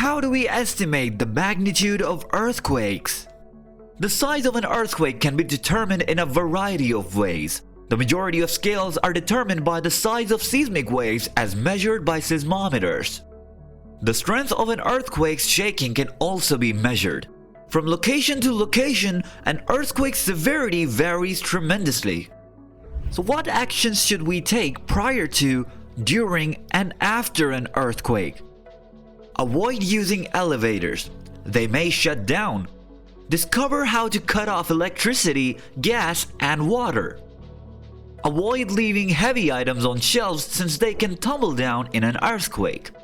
how do we estimate the magnitude of earthquakes? The size of an earthquake can be determined in a variety of ways. The majority of scales are determined by the size of seismic waves as measured by seismometers. The strength of an earthquake's shaking can also be measured. From location to location, an earthquake's severity varies tremendously. So what actions should we take prior to, during, and after an earthquake? Avoid using elevators. They may shut down. Discover how to cut off electricity, gas, and water. Avoid leaving heavy items on shelves since they can tumble down in an earthquake.